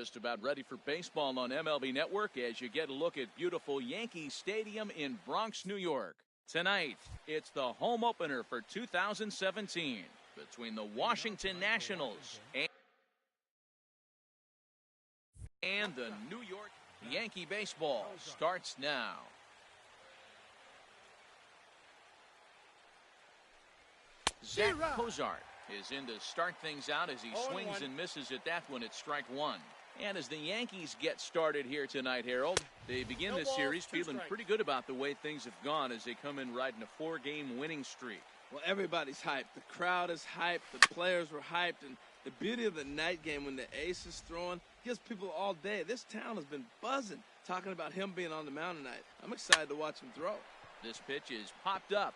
just about ready for baseball on MLB Network as you get a look at beautiful Yankee Stadium in Bronx, New York. Tonight, it's the home opener for 2017 between the Washington Nationals and the New York Yankee. Baseball starts now. Zach Cozart is in to start things out as he swings and misses at that one at strike one. And as the Yankees get started here tonight, Harold, they begin this series feeling pretty good about the way things have gone as they come in riding a 4-game winning streak. Well, everybody's hyped. The crowd is hyped. The players were hyped. And the beauty of the night game when the ace is throwing gives people all day. This town has been buzzing talking about him being on the mound tonight. I'm excited to watch him throw. This pitch is popped up.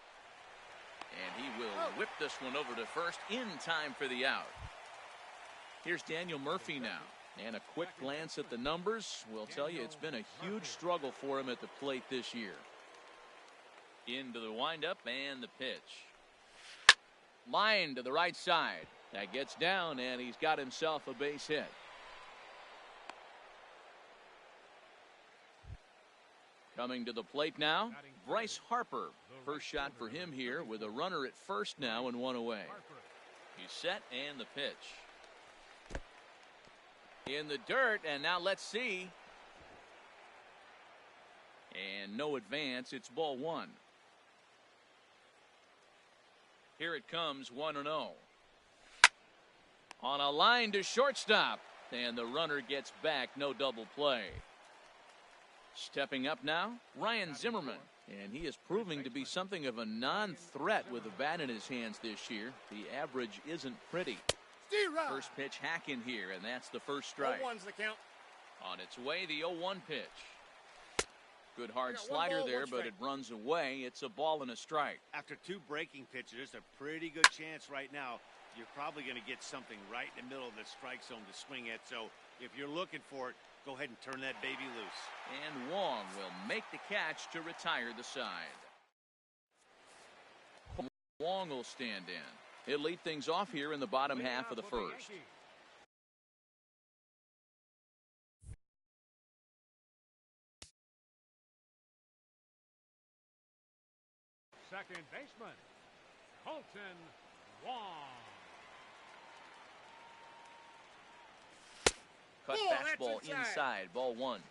And he will whip this one over to first in time for the out. Here's Daniel Murphy now. And a quick glance at the numbers will tell you it's been a huge struggle for him at the plate this year. Into the windup and the pitch. Line to the right side. That gets down and he's got himself a base hit. Coming to the plate now, Bryce Harper. First shot for him here with a runner at first now and one away. He's set and the pitch. In the dirt, and now let's see. And no advance. It's ball one. Here it comes, 1-0. On a line to shortstop. And the runner gets back. No double play. Stepping up now, Ryan Zimmerman. And he is proving to be something of a non-threat with the bat in his hands this year. The average isn't pretty. First pitch hack in here, and that's the first strike. 0-1's the count. On its way, the 0-1 pitch. Good hard slider there, but it runs away. It's a ball and a strike. After two breaking pitches, there's a pretty good chance right now you're probably going to get something right in the middle of the strike zone to swing at. So if you're looking for it, go ahead and turn that baby loose. And Wong will make the catch to retire the side. Wong will stand in. He'll lead things off here in the bottom half of the first. Second baseman, Colton Wong. Cut fastball inside, ball one.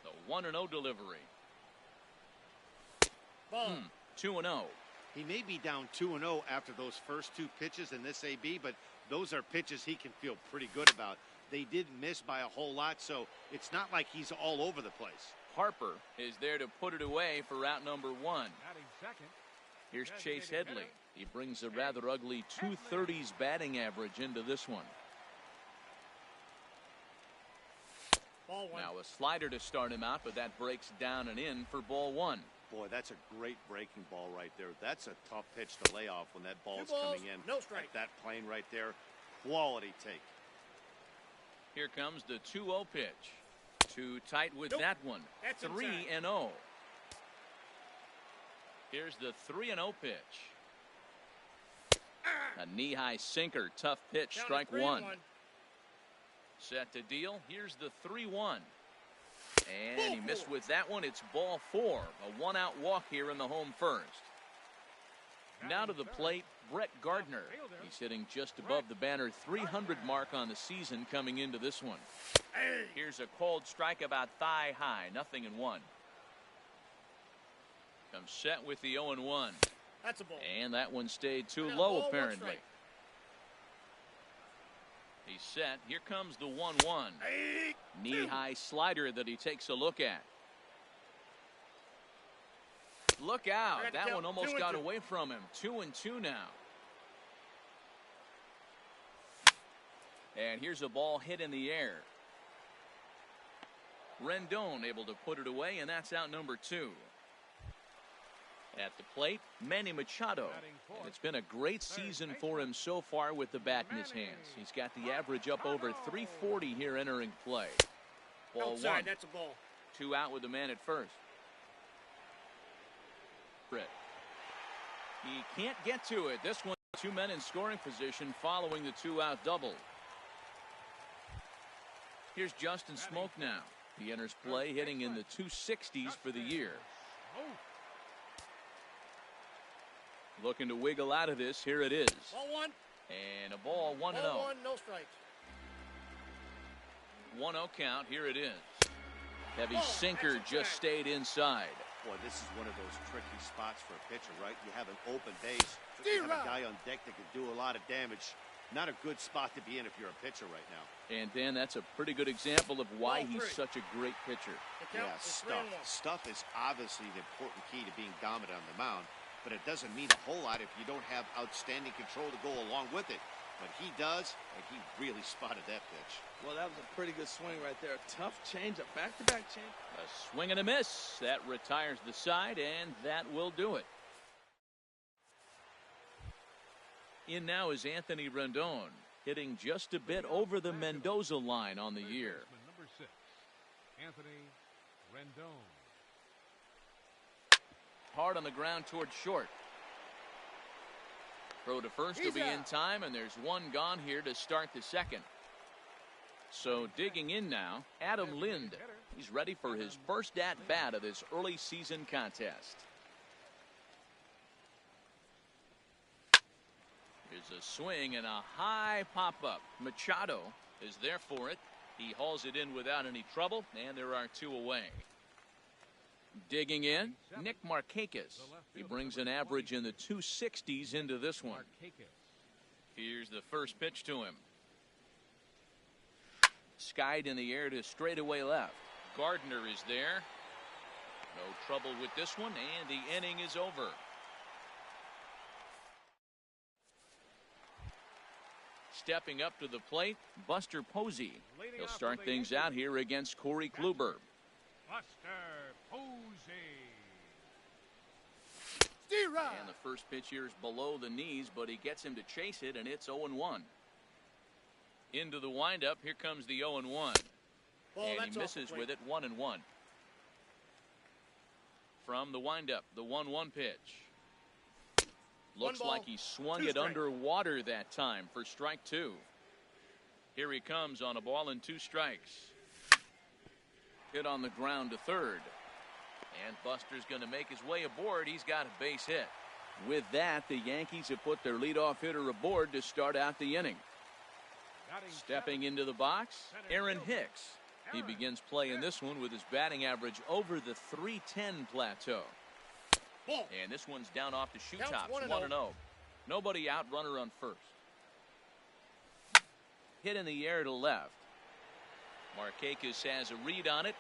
The 1-0 delivery. 2-0. He may be down 2-0 after those first two pitches in this AB, but those are pitches he can feel pretty good about. They did miss by a whole lot, so it's not like he's all over the place. Harper is there to put it away for route number one. Here's Chase Headley. He brings a rather ugly 230s batting average into this one. Now a slider to start him out, but that breaks down and in for ball one. Boy, that's a great breaking ball right there. That's a tough pitch to lay off when that ball's coming in. No strike. That plane right there, quality take. Here comes the 2-0 pitch. Too tight with that one. 3-0. Here's the 3-0 pitch. A knee-high sinker, tough pitch, strike one. Set to deal. Here's the 3-1. And he missed with that one. It's ball four. A one-out walk here in the home first. Now to the plate, Brett Gardner. He's hitting just above the banner 300 mark on the season coming into this one. Here's a cold strike about thigh high. 0-1. Comes set with the 0-1. That's a ball. And that one stayed too low apparently. He's set. Here comes the 1-1. Knee-high slider that he takes a look at. Look out. That one almost got away from him. 2-2 now. And here's a ball hit in the air. Rendon able to put it away, and that's out number two. At the plate, Manny Machado. And it's been a great season for him so far with the bat in his hands. He's got the average up over 340 here entering play. Ball one. That's a ball. Two out with the man at first. Britt. He can't get to it. This one, two men in scoring position following the two-out double. Here's Justin Smoke now. He enters play hitting in the 260s for the year. Looking to wiggle out of this. Here it is. Ball one. And a ball 1-0. Ball one, no strikes. 1-0 count. Here it is. Heavy sinker just stayed inside. Boy, this is one of those tricky spots for a pitcher, right? You have an open base. You have a guy on deck that can do a lot of damage. Not a good spot to be in if you're a pitcher right now. And Dan, that's a pretty good example of why he's such a great pitcher. Yeah, stuff is obviously the important key to being dominant on the mound, but it doesn't mean a whole lot if you don't have outstanding control to go along with it. But he does, and he really spotted that pitch. Well, that was a pretty good swing right there. A tough change, a back-to-back change. A swing and a miss. That retires the side, and that will do it. In now is Anthony Rendon, hitting just a bit over the Mendoza line on the year. Number 6, Anthony Rendon. Hard on the ground towards short. Throw to first will be in time, and there's one gone here to start the second. So digging in now, Adam Lind. He's ready for his first at-bat of this early season contest. Here's a swing and a high pop-up. Machado is there for it. He hauls it in without any trouble, and there are two away. Digging in, Nick Markakis. He brings an average in the 260s into this one. Here's the first pitch to him. Skied in the air to straightaway left. Gardner is there. No trouble with this one, and the inning is over. Stepping up to the plate, Buster Posey. He'll start things out here against Corey Kluber. Buster Posey. And the first pitch here is below the knees, but he gets him to chase it, and it's 0-1. Into the windup, here comes the 0-1. And he misses with it, 1-1. From the windup, the 1-1 pitch. Looks like he swung it underwater that time for strike two. Here he comes on a ball and 2 strikes. Hit on the ground to third. And Buster's going to make his way aboard. He's got a base hit. With that, the Yankees have put their leadoff hitter aboard to start out the inning. Stepping into the box, Aaron Hicks. He begins play in this one with his batting average over the .310 plateau. And this one's down off the shoe tops, 1-0. Nobody out, runner on first. Hit in the air to left. Markakis has a read on it.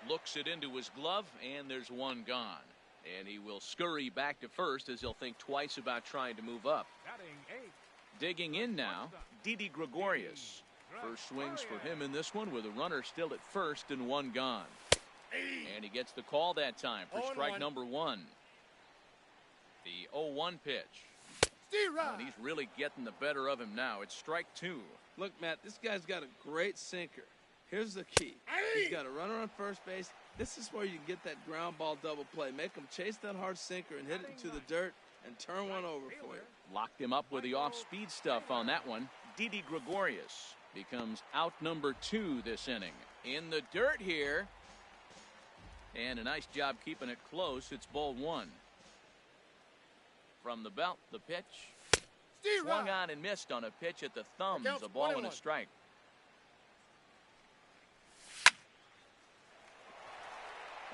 Looks it into his glove, and there's one gone. And he will scurry back to first as he'll think twice about trying to move up. Digging in now, Didi Gregorius. First swings for him in this one with a runner still at first and one gone. And he gets the call that time for strike number 1. The 0-1 pitch. And he's really getting the better of him now. It's strike 2. Look, Matt, this guy's got a great sinker. Here's the key. He's got a runner on first base. This is where you can get that ground ball double play. Make him chase that hard sinker and hit it into the dirt and turn one over for you. Locked him up with the off-speed stuff on that one. Didi Gregorius becomes out number 2 this inning. In the dirt here. And a nice job keeping it close. It's ball 1. From the belt, the pitch. Swung on and missed on a pitch at the thumbs. A ball and a strike.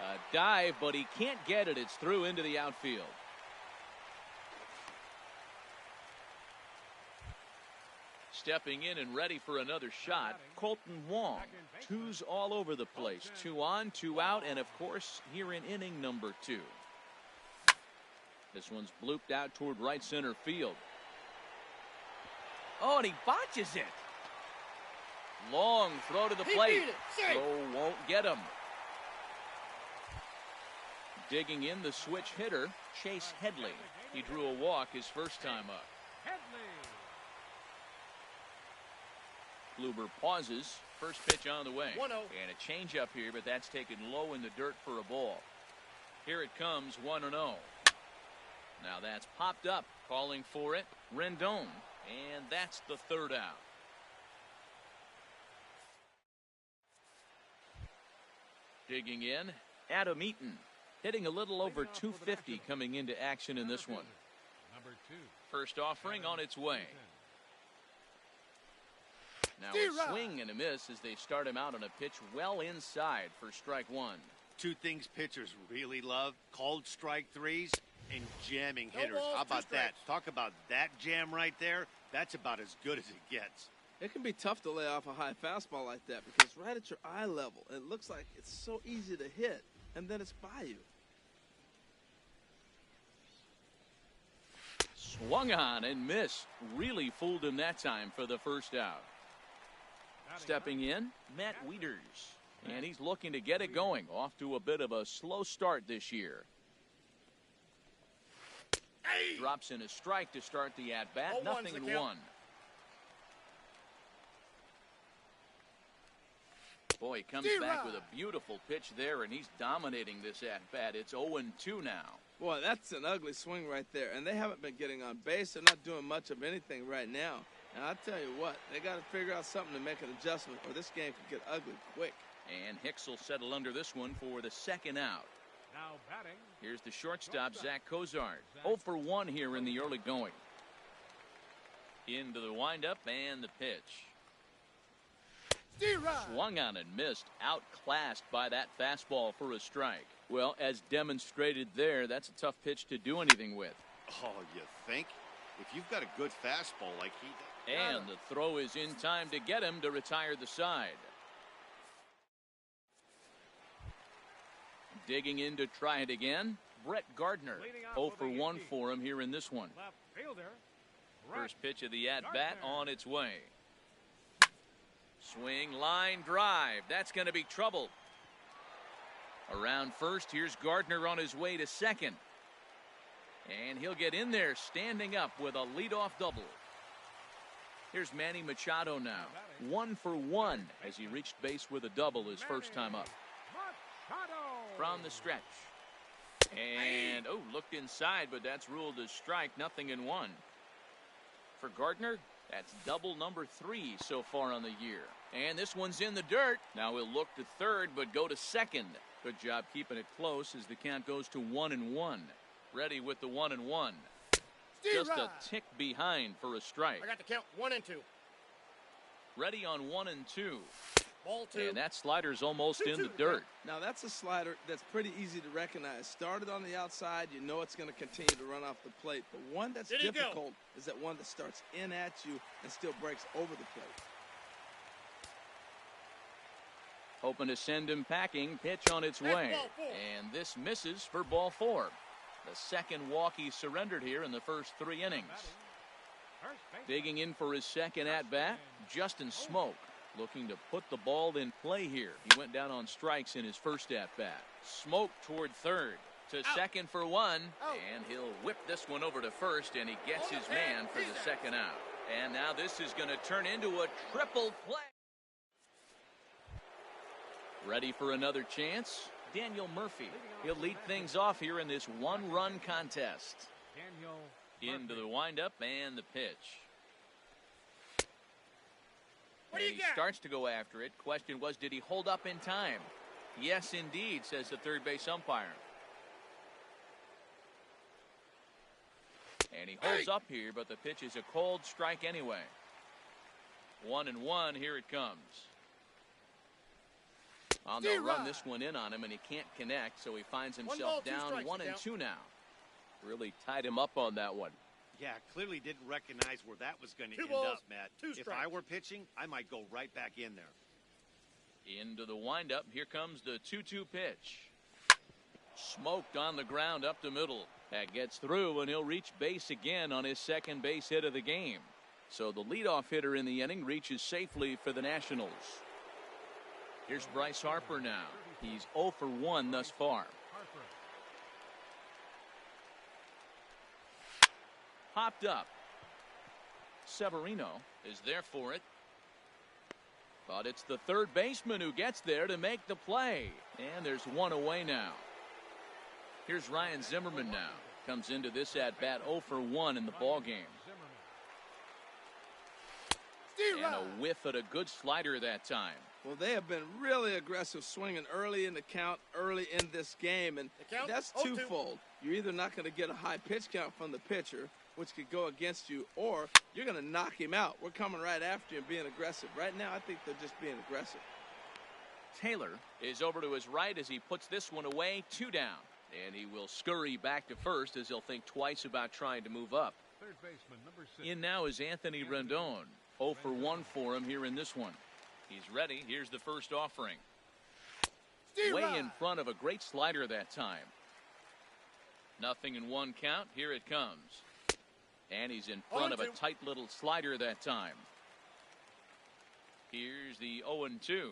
A dive, but he can't get it. It's through into the outfield. Stepping in and ready for another shot, Colton Wong. 2s all over the place. 2 on, 2 out, and of course, here in inning number 2. This one's blooped out toward right center field. Oh, and he botches it. Long throw to the plate. Throw won't get him. Digging in, the switch hitter, Chase Headley. He drew a walk his first time up. Kluber pauses. First pitch on the way. 1-0. And a changeup here, but that's taken low in the dirt for a ball. Here it comes, 1-0. Now that's popped up, calling for it, Rendon. And that's the third out. Digging in, Adam Eaton, hitting a little over 250 coming into action in this one. Number 2. First offering on its way. Now a swing and a miss as they start him out on a pitch well inside for strike one. Two things pitchers really love: called strike threes and jamming hitters. balls, How about 2 that? strikes. Talk about that jam right there. That's about as good as it gets. It can be tough to lay off a high fastball like that because right at your eye level, it looks like it's so easy to hit, and then it's by you. Swung on and missed. Really fooled him that time for the first out. Stepping in, Matt Wieters. And he's looking to get it going. Off to a bit of a slow start this year. Drops in a strike to start the at-bat. 0-1's the 0-1. count. Boy, he comes back with a beautiful pitch there, and he's dominating this at-bat. It's 0-2 now. Boy, that's an ugly swing right there, and they haven't been getting on base. They're not doing much of anything right now. And I'll tell you what, they got to figure out something to make an adjustment, or this game could get ugly quick. And Hicks will settle under this one for the second out. Now batting. Here's the shortstop, Zach Cozart. 0 for 1 here in the early going. Into the windup and the pitch. Swung on and missed, outclassed by that fastball for a strike. Well, as demonstrated there, that's a tough pitch to do anything with. Oh, you think? If you've got a good fastball like he does. And the throw is in time to get him to retire the side. Digging in to try it again, Brett Gardner. 0 for 1 for him here in this one. Left fielder. First pitch of the at-bat on its way. Swing, line, drive. That's going to be trouble. Around first, here's Gardner on his way to second. And he'll get in there standing up with a leadoff double. Here's Manny Machado now. 1 for 1 as he reached base with a double his first time up. From the stretch. And, looked inside, but that's ruled a strike. 0-1. For Gardner, that's double number 3 so far on the year. And this one's in the dirt. Now he'll look to third, but go to second. Good job keeping it close as the count goes to 1-1. Ready with the 1-1. Just a tick behind for a strike. I got the count 1 and 2. Ready on 1 and 2. Ball 2. And that slider's almost in the dirt. Now, that's a slider that's pretty easy to recognize. Started on the outside, you know it's going to continue to run off the plate. But one that's difficult is that one that starts in at you and still breaks over the plate. Hoping to send him packing. Pitch on its way. And this misses for ball 4. The second walk he surrendered here in the first 3 innings. Digging in for his second at-bat, Justin Smoke. Looking to put the ball in play here. He went down on strikes in his first at-bat. Smoke toward third. To second for 1. And he'll whip this one over to first, and he gets his man for the second out. And now this is going to turn into a triple play. Ready for another chance? Daniel Murphy. He'll lead things off here in this one-run contest. Into the windup and the pitch. And he starts to go after it. Question was, did he hold up in time? Yes, indeed, says the third base umpire. And he holds up here, but the pitch is a cold strike anyway. 1-1, here it comes. Well, they'll run this one in on him, and he can't connect, so he finds himself down 1-2 now. Really tied him up on that one. Yeah, clearly didn't recognize where that was going to end up, Matt. If I were pitching, I might go right back in there. Into the windup. Here comes the 2-2 pitch. Smoked on the ground up the middle. That gets through, and he'll reach base again on his second base hit of the game. So the leadoff hitter in the inning reaches safely for the Nationals. Here's Bryce Harper now. He's 0 for 1 thus far. Popped up. Severino is there for it. But it's the third baseman who gets there to make the play. And there's one away now. Here's Ryan Zimmerman now. Comes into this at-bat 0 for 1 in the ballgame. And a whiff at a good slider that time. Well, they have been really aggressive swinging early in the count, early in this game, and that's twofold. You're either not going to get a high pitch count from the pitcher, which could go against you, or you're going to knock him out. We're coming right after you and being aggressive. Right now, I think they're just being aggressive. Taylor is over to his right as he puts this one away, 2 down. And he will scurry back to first as he'll think twice about trying to move up. Third baseman, number 6. In now is Anthony Rendon. 0 for 1 for him here in this one. He's ready. Here's the first offering. Way in front of a great slider that time. 0-1 count. Here it comes. And he's in front of a tight little slider that time. Here's the 0-2.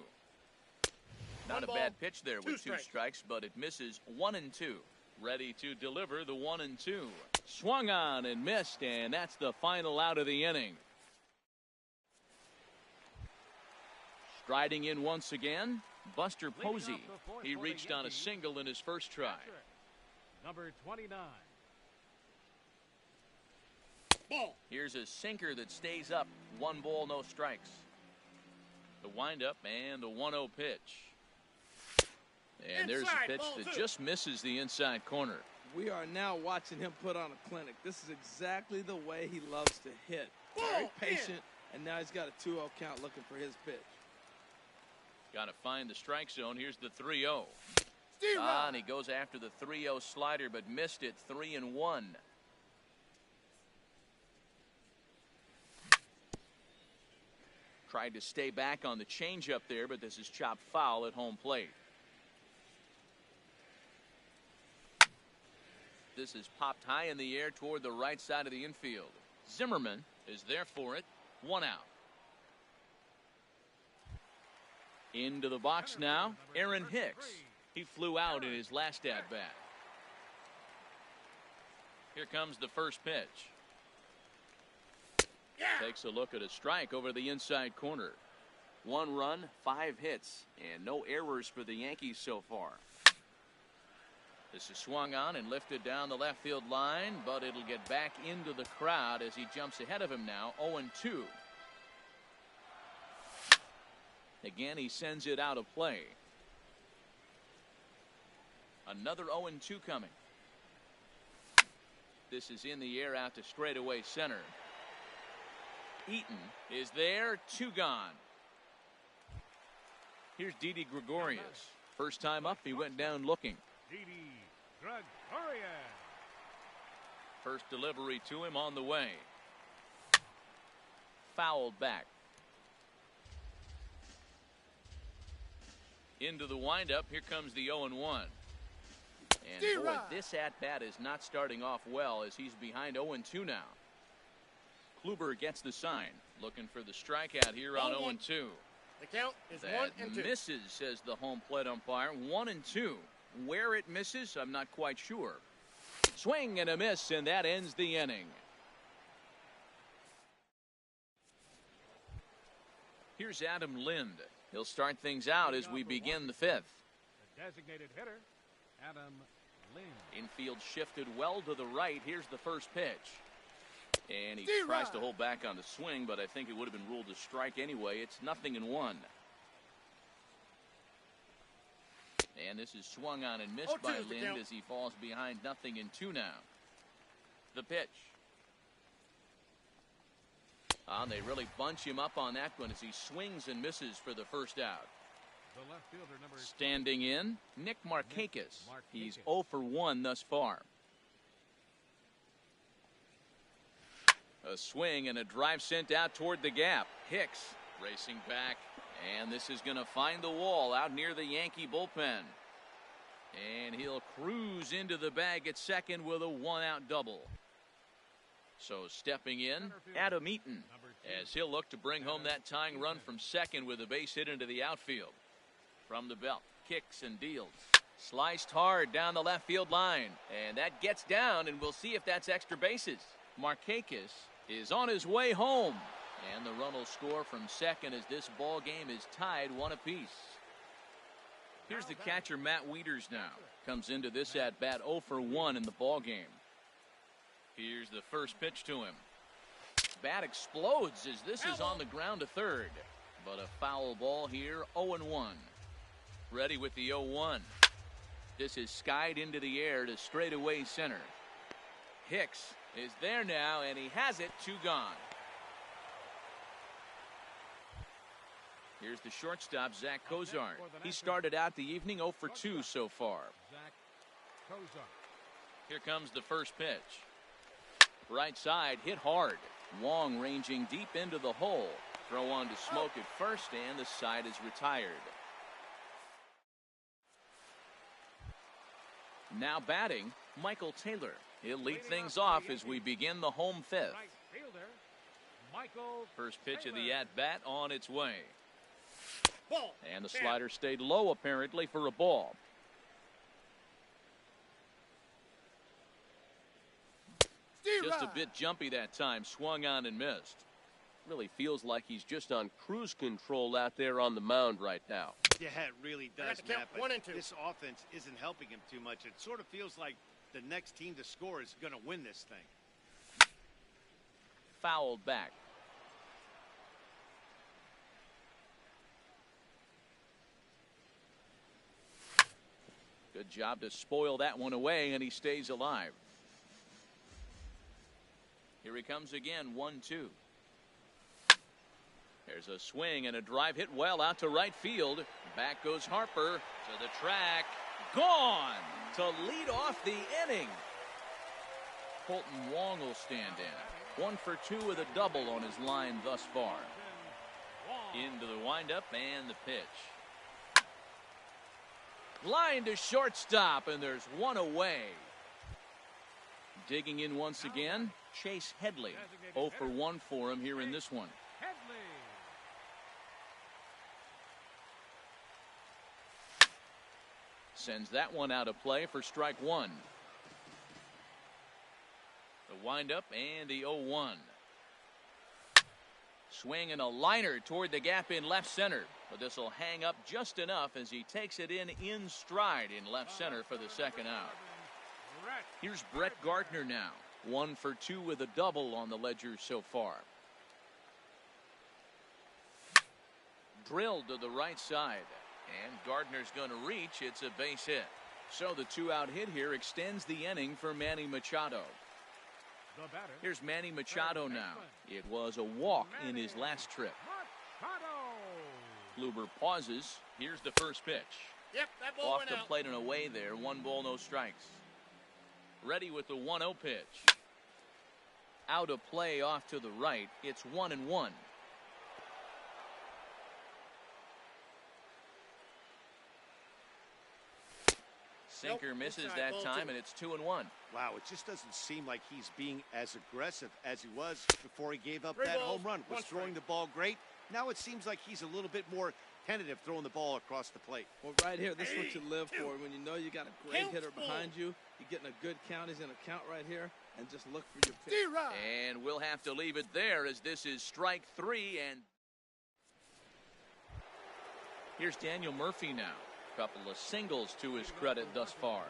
Not a bad pitch there with 2 strikes, but it misses 1-2. Ready to deliver the 1-2. Swung on and missed, and that's the final out of the inning. Striding in once again, Buster Posey. He reached on a single in his first try. Number 29. Ball. Here's a sinker that stays up. 1 ball, no strikes. The windup and the 1-0 pitch. And there's a pitch that just misses the inside corner. We are now watching him put on a clinic. This is exactly the way he loves to hit. Very patient, and now he's got a 2-0 count looking for his pitch. Got to find the strike zone. Here's the 3-0. And he goes after the 3-0 slider, but missed it. 3-1. Tried to stay back on the changeup there, but this is chopped foul at home plate. This is popped high in the air toward the right side of the infield. Zimmerman is there for it. 1 out. Into the box now, Aaron Hicks. He flew out in his last at-bat. Here comes the first pitch. Takes a look at a strike over the inside corner. 1 run, 5 hits, and no errors for the Yankees so far. This is swung on and lifted down the left field line, but it'll get back into the crowd as he jumps ahead of him now. 0-2. Again, he sends it out of play. Another 0-2 coming. This is in the air out to straightaway center. Eaton is there. 2 gone. Here's Didi Gregorius. First time up, he went down looking. Didi Gregorius. First delivery to him on the way. Fouled back. Into the windup. Here comes the 0-1. And boy, this at-bat is not starting off well as he's behind 0-2 now. Kluber gets the sign. Looking for the strikeout here on 0-2. The count is That 1-2. misses, says the home plate umpire. 1-2. Where it misses, I'm not quite sure. Swing and a miss, and that ends the inning. Here's Adam Lind. He'll start things out as we begin the 5th. The designated hitter, Adam Lind. Infield shifted well to the right. Here's the first pitch. And he tries to hold back on the swing, but I think it would have been ruled a strike anyway. It's 0-1. And this is swung on and missed by Lind as he falls behind 0-2 now. The pitch. They really bunch him up on that one as he swings and misses for the first out. The left fielder, number Standing in, Nick Markakis. He's 0 for 1 thus far. A swing and a drive sent out toward the gap. Hicks racing back, and this is going to find the wall out near the Yankee bullpen. And he'll cruise into the bag at second with a 1-out double. So stepping in, Adam Eaton, as he'll look to bring home that tying run from second with a base hit into the outfield. From the belt, kicks and deals. Sliced hard down the left field line, and that gets down, and we'll see if that's extra bases. Markakis is on his way home, and the run will score from second as this ball game is tied 1 apiece. Here's the catcher, Matt Wieters, now. Comes into this at bat 0 for 1 in the ball game. Here's the first pitch to him. bat explodes as this is on the ground to third. But a foul ball here, 0-1. Ready with the 0-1. This is skied into the air to straightaway center. Hicks is there now, and he has it, 2 gone. Here's the shortstop, Zach Cozart. He started out the evening 0 for 2 so far. Here comes the first pitch. Right side, hit hard. Wong ranging deep into the hole. Throw on to Smoke at first, and the side is retired. Now batting, Michael Taylor. He'll lead things off as we begin the home 5th. First pitch of the at-bat on its way. And the slider stayed low apparently for a ball. Just a bit jumpy that time, swung on and missed. Really feels like he's just on cruise control out there on the mound right now. Yeah, it really does, Matt, but this offense isn't helping him too much. It sort of feels like the next team to score is going to win this thing. Fouled back. Good job to spoil that one away, and he stays alive. Here he comes again, 1-2. There's a swing and a drive hit well out to right field. Back goes Harper to the track. Gone to lead off the inning. Colton Wong will stand in. 1 for 2 with a double on his line thus far. Into the windup and the pitch. Line to shortstop, and there's one away. Digging in once again, Chase Headley. 0 for 1 for him here in this one. Sends that one out of play for strike 1. The windup and the 0-1. Swing and a liner toward the gap in left center. But this will hang up just enough as he takes it in stride in left center for the second out. Here's Brett Gardner now. 1 for 2 with a double on the ledger so far. Drilled to the right side. And Gardner's going to reach. It's a base hit. So the 2-out hit here extends the inning for Manny Machado. Here's Manny Machado now. It was a walk in his last trip. Kluber pauses. Here's the first pitch. Yep, that ball off went the out. plate and away there. 1 ball, no strikes. Ready with the 1-0 pitch. Out of play off to the right. It's 1-1. Sinker misses that time, and it's 2-1. Wow, it just doesn't seem like he's being as aggressive as he was before he gave up that home run. Was throwing the ball great. Now it seems like he's a little bit more tentative throwing the ball across the plate. Well, right here, this is what you live for. When you know you got a great hitter behind you, you're getting a good count. He's in a count right here, and just look for your pitch. And we'll have to leave it there as this is strike 3. And here's Daniel Murphy now. Couple of singles to his credit thus far.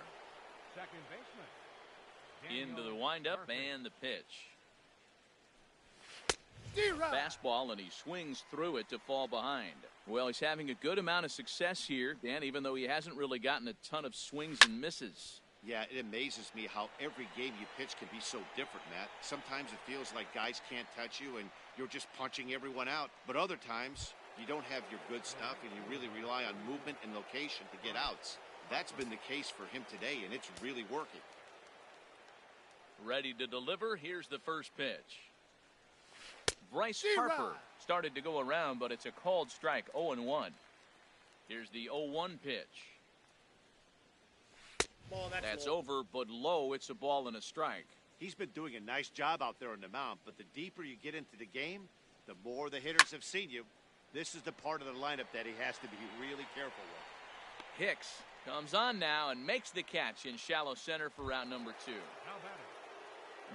Into the windup and the pitch. Fastball, and he swings through it to fall behind. Well, he's having a good amount of success here, Dan, even though he hasn't really gotten a ton of swings and misses. Yeah, it amazes me how every game you pitch can be so different, Matt. Sometimes it feels like guys can't touch you and you're just punching everyone out. But other times, you don't have your good stuff and you really rely on movement and location to get outs. That's been the case for him today, and it's really working. Ready to deliver. Here's the first pitch. Bryce Harper started to go around, but it's a called strike, 0-1. Here's the 0-1 pitch. That's over, but low. It's a ball and a strike. He's been doing a nice job out there on the mound, but the deeper you get into the game, the more the hitters have seen you. This is the part of the lineup that he has to be really careful with. Hicks comes on now and makes the catch in shallow center for round number 2.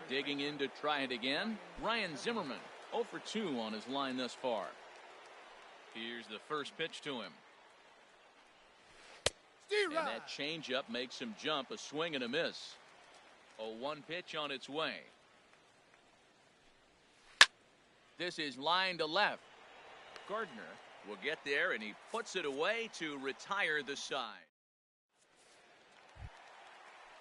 Digging in to try it again, Ryan Zimmerman. 0 for 2 on his line thus far. Here's the first pitch to him. And that changeup makes him jump, a swing and a miss. 0-1 pitch on its way. This is line to left. Gardner will get there, and he puts it away to retire the side.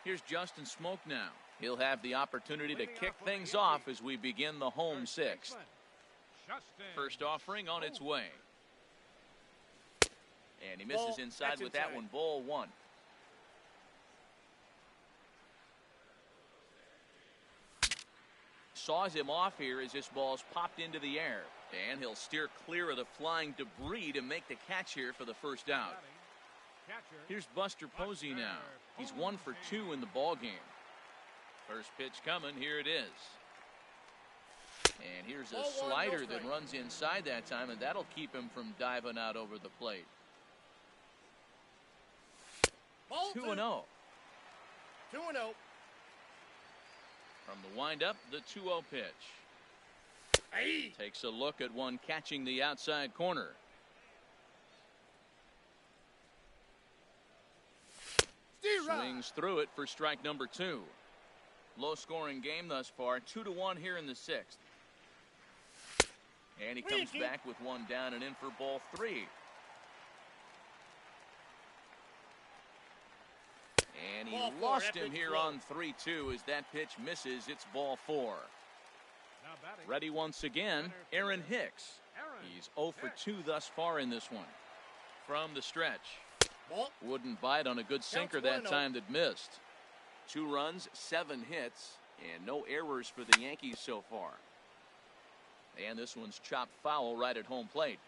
Here's Justin Smoke now. He'll have the opportunity to kick things off as we begin the home sixth. First offering on its way. And he misses inside with that one. Ball one. Saws him off here as this ball's popped into the air. And he'll steer clear of the flying debris to make the catch here for the first out. Here's Buster Posey now. He's 1 for 2 in the ball game. First pitch coming. Here it is. And here's a slider that runs inside that time, and that'll keep him from diving out over the plate. 2-0. 2-0. From the windup, the 2-0 pitch. Hey. Takes a look at one catching the outside corner. Swings through it for strike number 2. Low scoring game thus far. 2-1 here in the sixth. And he comes back with one down and in for ball 3. And he lost him here on 3-2 as that pitch misses. It's ball 4. Ready once again, Aaron Hicks. He's 0 for 2 thus far in this one. From the stretch. Wouldn't bite on a good sinker that time that missed. 2 runs, 7 hits, and no errors for the Yankees so far. And this one's chopped foul right at home plate.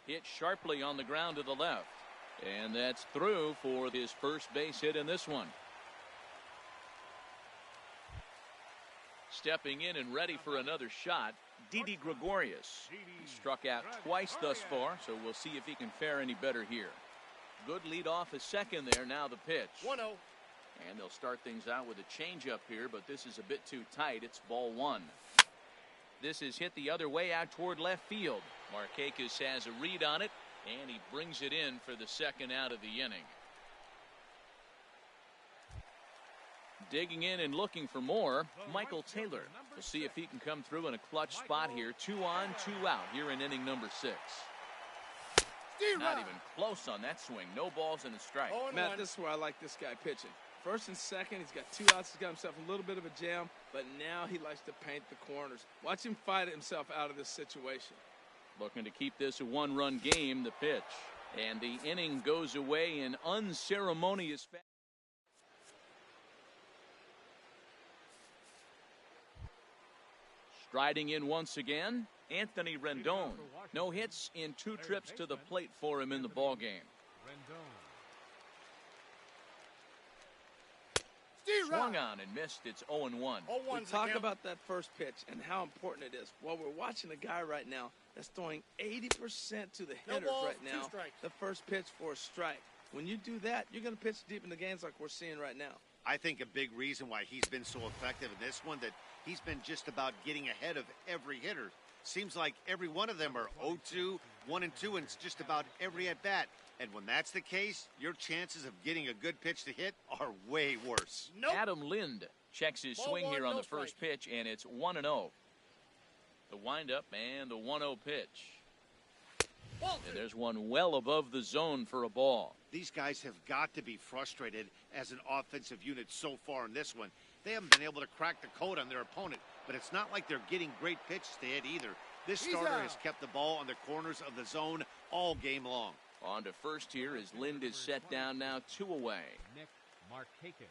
Hit sharply on the ground to the left. And that's through for his first base hit in this one. Stepping in and ready for another shot, Didi Gregorius. He struck out twice thus far, so we'll see if he can fare any better here. Good lead off a second there. Now the pitch. 1-0. And they'll start things out with a changeup here, but this is a bit too tight. It's ball 1. This is hit the other way out toward left field. Markakis has a read on it, and he brings it in for the second out of the inning. Digging in and looking for more, Michael Taylor. We'll see if he can come through in a clutch spot here. 2 on, 2 out here in inning number 6. Not even close on that swing. No balls and a strike. Matt, this is where I like this guy pitching. First and second, he's got 2 outs. He's got himself a little bit of a jam, but now he likes to paint the corners. Watch him fight himself out of this situation. Looking to keep this a 1-run game, the pitch. And the inning goes away in unceremonious fashion. Striding in once again, Anthony Rendon. No hits in 2 trips to the plate for him in the ballgame. Swung on and missed. It's 0-1. We talk about that first pitch and how important it is. Well, we're watching a guy right now that's throwing 80% to the hitters right now. The first pitch for a strike. When you do that, you're going to pitch deep in the games like we're seeing right now. I think a big reason why he's been so effective in this one, that he's been just about getting ahead of every hitter. Seems like every one of them are 0-2, 1-2, and it's just about every at-bat. And when that's the case, your chances of getting a good pitch to hit are way worse. Adam Lind checks his swing here on the first pitch, and it's 1-0. The windup and the 1-0 pitch. And there's one well above the zone for a ball. These guys have got to be frustrated as an offensive unit so far in this one. They haven't been able to crack the code on their opponent, but it's not like they're getting great pitches to hit either. This starter has kept the ball on the corners of the zone all game long. On to first here as Lind is set down now, 2 away. Nick Markakis.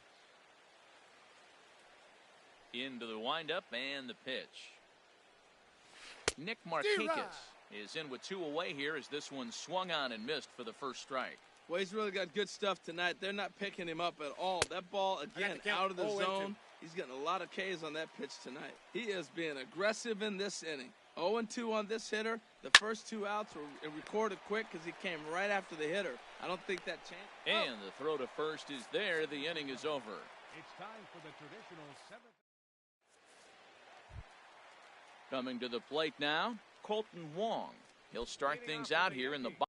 Into the windup and the pitch. Nick Markakis is in with 2 away here as this one swung on and missed for the first strike. Well, he's really got good stuff tonight. They're not picking him up at all. That ball, again, out of the zone. He's getting a lot of Ks on that pitch tonight. He is being aggressive in this inning. 0-2 on this hitter. The first 2 outs were recorded quick because he came right after the hitter. I don't think that changed. And the throw to first is there. The inning is over. It's time for the traditional 7th. Coming to the plate now, Colton Wong. He'll start things out here in the bottom.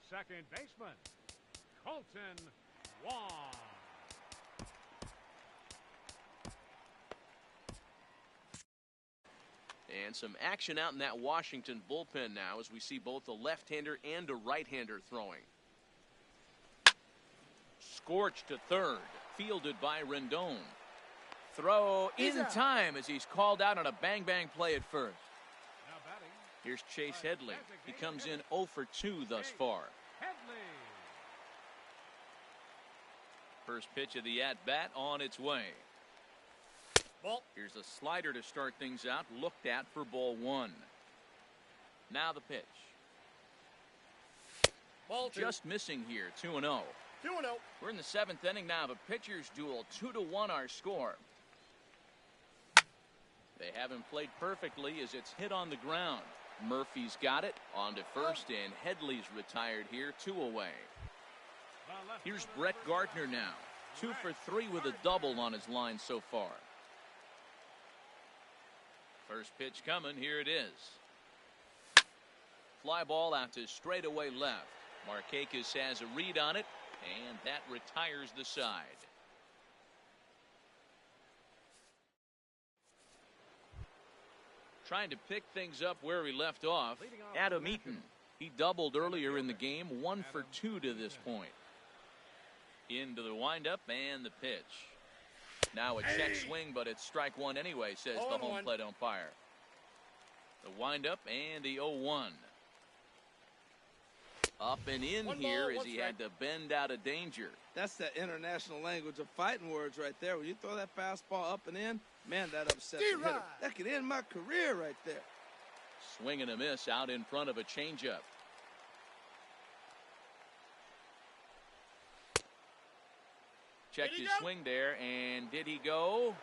Second baseman, Colton 1. And some action out in that Washington bullpen now as we see both a left-hander and a right-hander throwing. Scorched to third, fielded by Rendon. Throw in time as he's called out on a bang-bang play at first. Now batting. Here's Chase Headley. He comes in 0 for 2 thus far. Headley. First pitch of the at-bat on its way. Ball. Here's a slider to start things out, looked at for ball 1. Now the pitch. Ball 2. Just missing here, 2-0. 2-0. We're in the 7th inning now of a pitcher's duel. 2-1 our score. They haven't played perfectly as it's hit on the ground. Murphy's got it on to first, and Headley's retired here, 2 away. Here's Brett Gardner now. 2 for 3 with a double on his line so far. First pitch coming. Here it is. Fly ball out to straightaway left. Markakis has a read on it, and that retires the side. Trying to pick things up where we left off. Adam Eaton. He doubled earlier in the game. 1 for 2 to this point. Into the windup and the pitch. Now a check swing, but it's strike 1 anyway, says the home plate umpire. The windup and the 0-1. Up and in here as he had to bend out of danger. That's the international language of fighting words right there. When you throw that fastball up and in, man, that upsets the hitter. That could end my career right there. Swing and a miss out in front of a changeup. Checked his swing there, and did he go?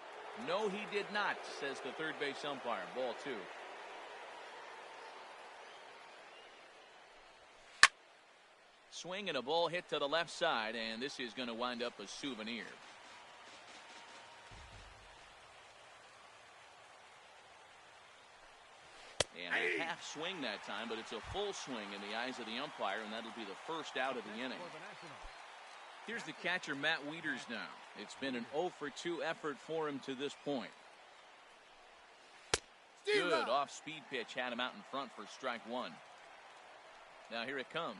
No, he did not, says the third base umpire. Ball 2. Swing and a ball hit to the left side, and this is going to wind up a souvenir. And a half swing that time, but it's a full swing in the eyes of the umpire, and that'll be the first out of the inning. Here's the catcher, Matt Wieters now. It's been an 0 for 2 effort for him to this point. Good off-speed pitch had him out in front for strike 1. Now here it comes.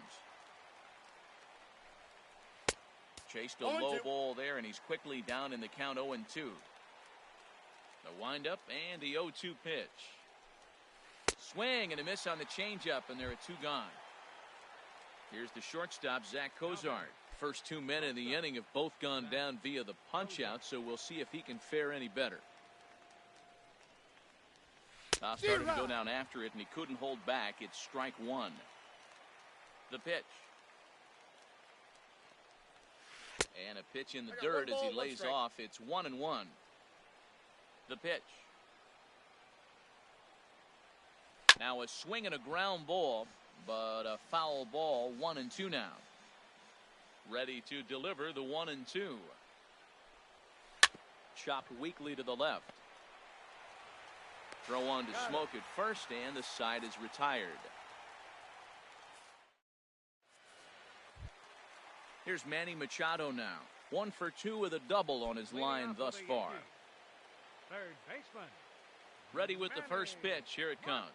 Chased a low ball there, and he's quickly down in the count 0-2. The windup and the 0-2 pitch. Swing and a miss on the changeup, and there are 2 gone. Here's the shortstop, Zach Cozart. First 2 men in the inning have both gone down via the punch-out, so we'll see if he can fare any better. Now started to go down after it, and he couldn't hold back. It's strike 1. The pitch. And a pitch in the dirt as he lays off. It's 1-1. The pitch. Now a swing and a ground ball, but a foul ball. 1-2 now. Ready to deliver the 1-2. Chopped weakly to the left. Throw on to Smoke at first, and the side is retired. Here's Manny Machado now. 1 for 2 with a double on his line thus far. Third baseman. Ready with the first pitch. Here it comes.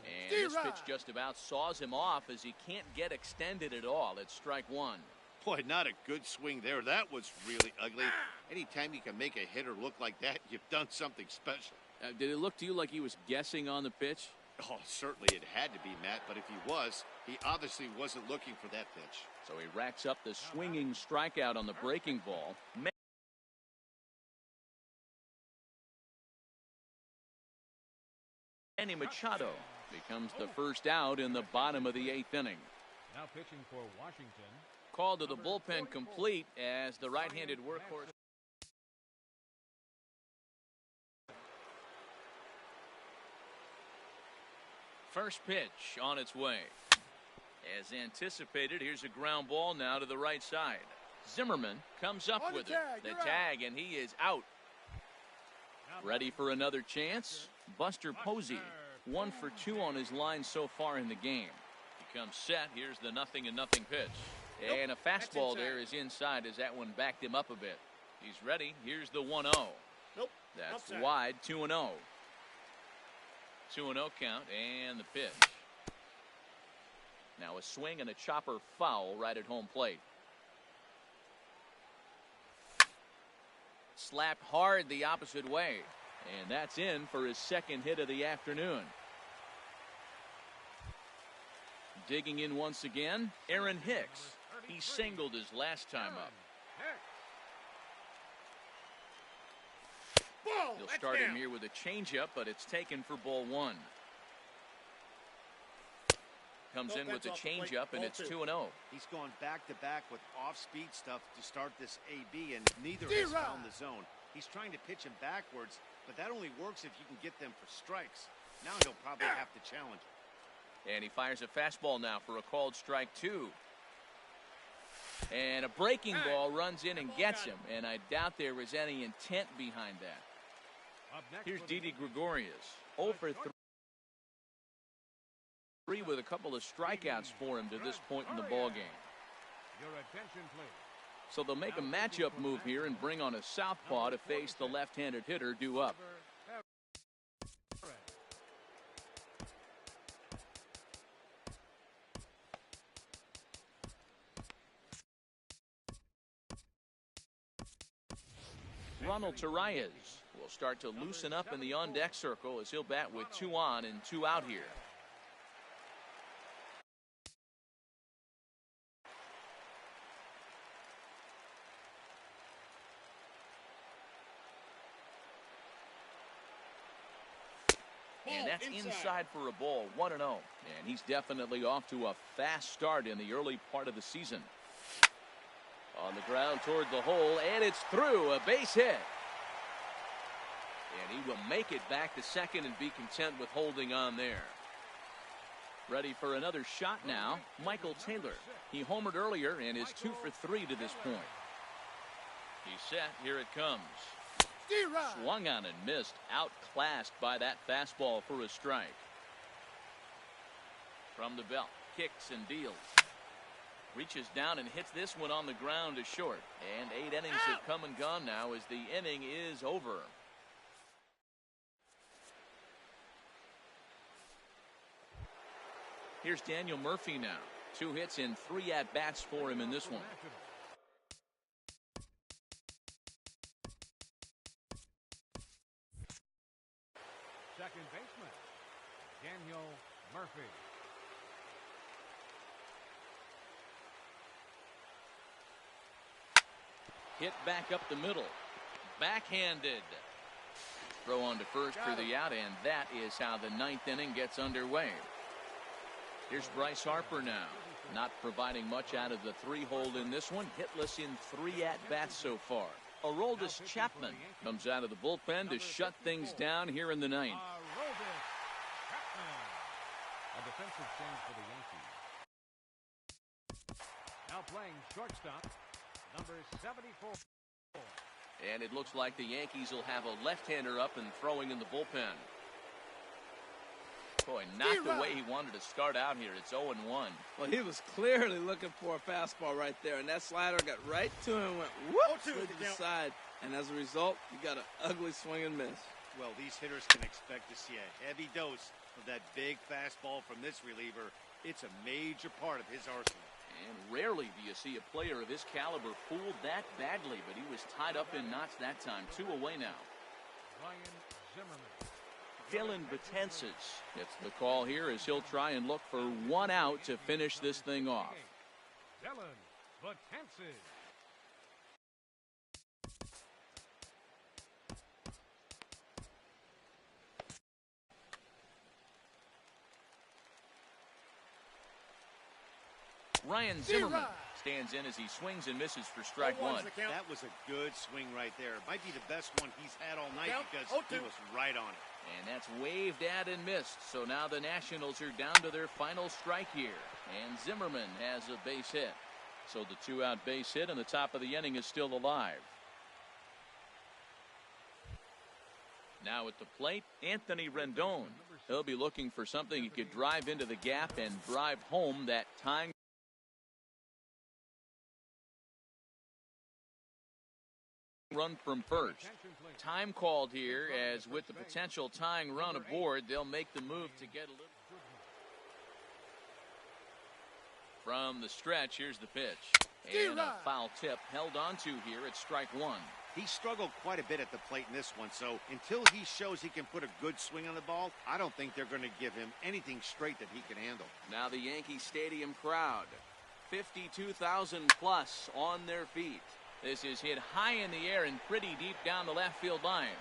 And this pitch just about saws him off as he can't get extended at all. It's strike 1. Boy, not a good swing there. That was really ugly. Anytime you can make a hitter look like that, you've done something special. Did it look to you like he was guessing on the pitch? Oh, certainly it had to be, Matt, but if he was, he obviously wasn't looking for that pitch. So he racks up the swinging strikeout on the breaking ball. Manny Machado becomes the first out in the bottom of the 8th inning. Now pitching for Washington. Call to the bullpen complete as the right-handed workhorse. First pitch on its way. As anticipated, here's a ground ball now to the right side. Zimmerman comes up with it. The tag, and he is out. Ready for another chance? Buster Posey, 1 for 2 on his line so far in the game. He comes set. Here's the 0-0 pitch. And a fastball there is inside as that one backed him up a bit. He's ready. Here's the 1-0. Nope. That's Outside. wide. 2-0. 2-0 count and the pitch. Now a swing and a chopper foul right at home plate. Slapped hard the opposite way. And that's in for his second hit of the afternoon. Digging in once again, Aaron Hicks. He singled his last time up. Ball. He'll That's start him down. here with a changeup, but it's taken for ball one. Comes Nope, in with the that's off the plate. changeup, and Ball it's two. 2-0. He's gone back-to-back with off-speed stuff to start this AB, and neither has found the zone. He's trying to pitch him backwards, but that only works if you can get them for strikes. Now he'll probably have to challenge him. And he fires a fastball now for a called strike 2. And a breaking ball runs in and gets him, and I doubt there was any intent behind that. Up next Here's for the Didi Gregorius, 0 for 3 with a couple of strikeouts for him to this point in the ball game. Your attention, please. So they'll make a matchup move here and bring on a southpaw to face the left-handed hitter due up. Ronald Torreyes will start to loosen up in the on-deck circle as he'll bat with 2 on and 2 out here. And that's inside for a ball, 1-0. And he's definitely off to a fast start in the early part of the season. On the ground toward the hole, and it's through, a base hit. And he will make it back to second and be content with holding on there. Ready for another shot now, Michael Taylor. He homered earlier and is 2 for 3 to this point. He's set, here it comes. Swung on and missed, outclassed by that fastball for a strike. From the belt, kicks and deals. Reaches down and hits this one on the ground to short. And 8 innings have come and gone now as the inning is over. Here's Daniel Murphy now. 2 hits and 3 at-bats for him in this one. Second baseman, Daniel Murphy. Hit back up the middle. Backhanded. Throw on to first for the out, and that is how the 9th inning gets underway. Here's Bryce Harper now. Not providing much out of the 3-hole in this one. Hitless in 3 at-bats so far. Aroldis Chapman comes out of the bullpen to shut things down here in the 9th. Aroldis Chapman. A defensive change for the Yankees. Now playing shortstop, number 74. And it looks like the Yankees will have a left-hander up and throwing in the bullpen. Boy, not the way he wanted to start out here. It's 0-1. Well, he was clearly looking for a fastball right there, and that slider got right to him and went whoop to the side. And as a result, you got an ugly swing and miss. Well, these hitters can expect to see a heavy dose of that big fastball from this reliever. It's a major part of his arsenal. And rarely do you see a player of his caliber fooled that badly, but he was tied up in knots that time. 2 away now. Ryan Zimmerman. Dylan Betances gets the call here as he'll try and look for 1 out to finish this thing off. Dylan Betances. Ryan Zimmerman stands in as he swings and misses for strike 1. That was a good swing right there. Might be the best one he's had all night because he was right on it. And that's waved at and missed. So now the Nationals are down to their final strike here. And Zimmerman has a base hit. So the 2-out base hit and the top of the inning is still alive. Now at the plate, Anthony Rendon. He'll be looking for something he could drive into the gap and drive home that tying run from first. Time called here, as with the potential tying run aboard, they'll make the move to get a little. From the stretch, here's the pitch. And a foul tip held onto here at strike one. He struggled quite a bit at the plate in this one, so until he shows he can put a good swing on the ball, I don't think they're going to give him anything straight that he can handle. Now the Yankee Stadium crowd, 52,000 plus on their feet. This is hit high in the air and pretty deep down the left field line.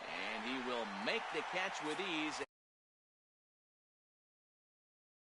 And he will make the catch with ease.